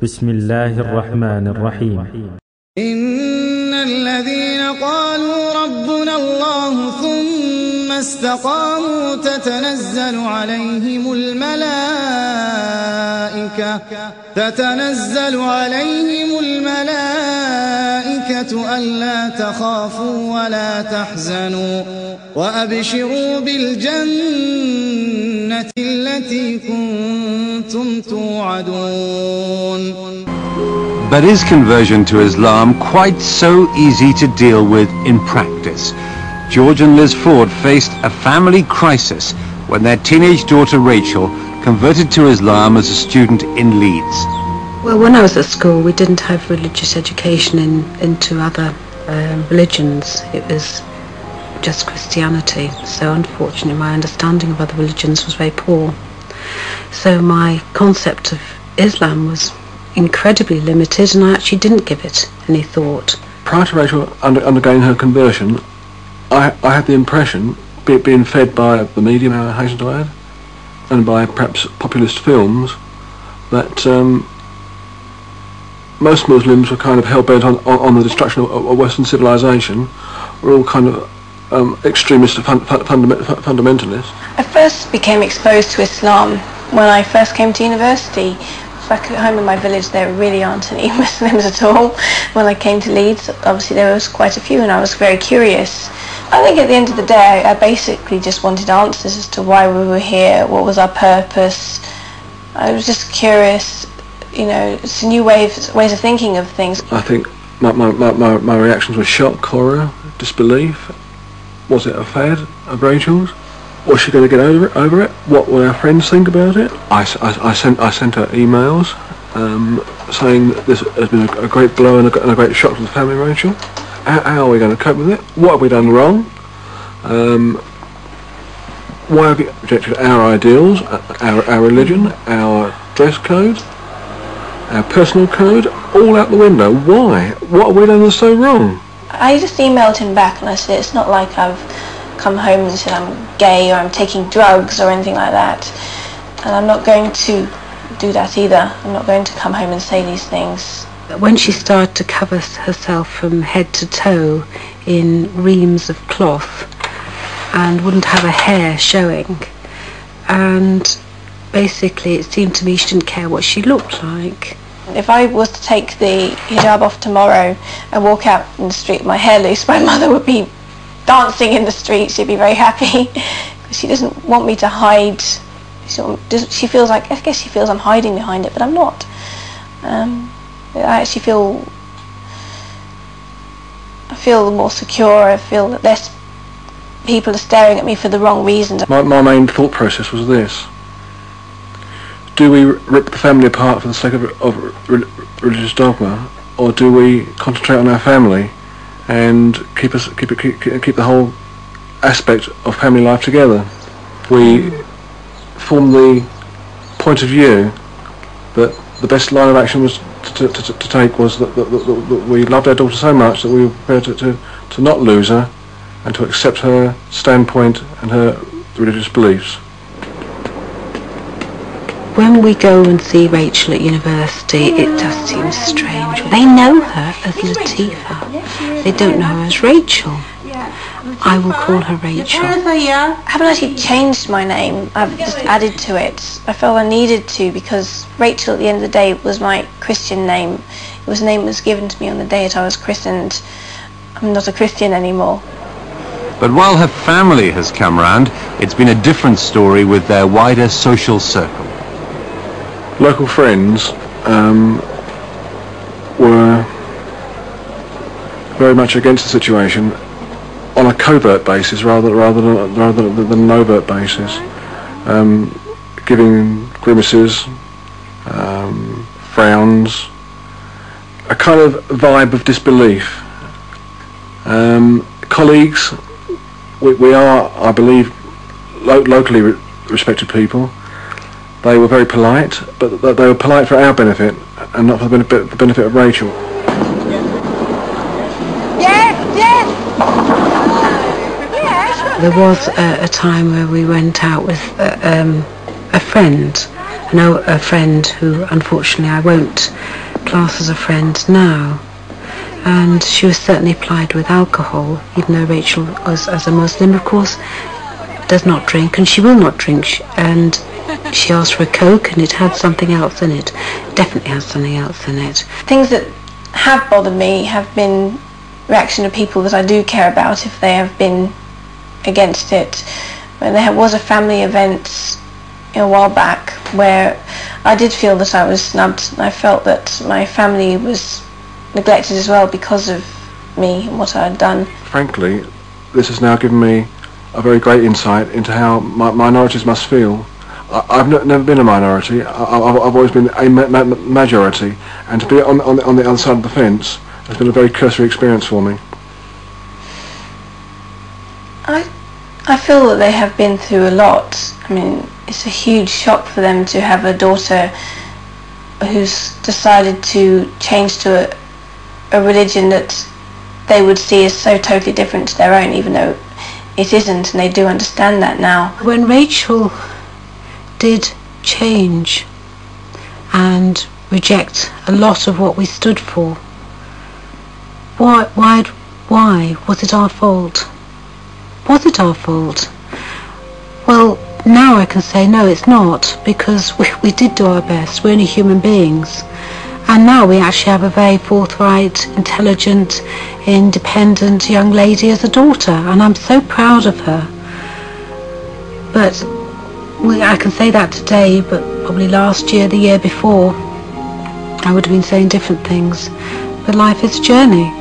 بسم الله الرحمن الرحيم. إن الذين قالوا ربنا الله ثم استقاموا تتنزل عليهم الملائكة ألا تخافوا ولا تحزنوا وأبشروا بالجنة التي كنتم توعدون. But is conversion to Islam quite so easy to deal with in practice? George and Liz Ford faced a family crisis when their teenage daughter Rachel converted to Islam as a student in Leeds. Well, when I was at school, we didn't have religious education into other religions. It was just Christianity. So unfortunately, my understanding of other religions was very poor. So my concept of Islam was incredibly limited, and I actually didn't give it any thought. Prior to Rachel undergoing her conversion, I had the impression, being fed by the media, I hasten to add, and by perhaps populist films, that most Muslims were kind of hell-bent on the destruction of Western civilization. We're all kind of extremist fundamentalists. I first became exposed to Islam when I first came to university. Back at home in my village there really aren't any Muslims at all. When I came to Leeds, obviously there was quite a few, and I was very curious. I think at the end of the day I basically just wanted answers as to why we were here, what was our purpose. I was just curious, you know, it's a new ways of thinking of things. I think my reactions were shock, horror, disbelief. Was it a fad of Rachel's? Was she going to get over it? What will our friends think about it? I sent her emails saying that this has been a great blow and a great shock to the family, Rachel. How are we going to cope with it? What have we done wrong? Why have you rejected our ideals, our religion, our dress code, our personal code, all out the window? Why? What have we done that's so wrong? I just emailed him back and I said, it's not like I've come home and said I'm gay or I'm taking drugs or anything like that, and I'm not going to do that either. I'm not going to come home and say these things. When she started to cover herself from head to toe in reams of cloth and wouldn't have her hair showing, and basically it seemed to me she didn't care what she looked like. If I was to take the hijab off tomorrow and walk out in the street with my hair loose, my mother would be dancing in the street. She'd be very happy because she doesn't want me to hide. She feels like, I guess she feels I'm hiding behind it, but I'm not. I actually feel more secure. I feel that less people are staring at me for the wrong reasons. My main thought process was this: do we rip the family apart for the sake of religious dogma, or do we concentrate on our family and keep the whole aspect of family life together? We formed the point of view that the best line of action was to take was that we loved our daughter so much that we were prepared to not lose her and to accept her standpoint and her religious beliefs. When we go and see Rachel at university, it does seem strange. They know her as Latifah. They don't know her as Rachel. I will call her Rachel. I haven't actually changed my name. I've just added to it. I felt I needed to, because Rachel at the end of the day was my Christian name. It was a name that was given to me on the day that I was christened. I'm not a Christian anymore. But while her family has come round, it's been a different story with their wider social circle. Local friends were very much against the situation on a covert basis rather than an overt basis, giving grimaces, frowns, a kind of vibe of disbelief. Colleagues, we are, I believe, locally respected people. They were very polite, but they were polite for our benefit and not for the benefit of Rachel. There was a time where we went out with a friend, I know a friend who unfortunately I won't class as a friend now, and she was certainly plied with alcohol, even though Rachel, as a Muslim, of course, does not drink, and she will not drink, and she asked for a Coke and it had something else in it. It definitely has something else in it. Things that have bothered me have been reaction of people that I do care about if they have been against it. When there was a family event a while back where I did feel that I was snubbed, and I felt that my family was neglected as well because of me and what I had done. Frankly, this has now given me a very great insight into how minorities must feel. I've never been a minority. I've always been a majority, and to be on the other side of the fence has been a very cursory experience for me. I feel that they have been through a lot. I mean, it's a huge shock for them to have a daughter who's decided to change to a religion that they would see as so totally different to their own, even though it isn't, and they do understand that now. When Rachel did change and reject a lot of what we stood for, why was it our fault? Was it our fault? Well, now I can say no, it's not, because we did do our best. We're only human beings, and now we actually have a very forthright, intelligent, independent young lady as a daughter, and I'm so proud of her. But I can say that today, but probably last year, the year before, I would have been saying different things. But life is a journey.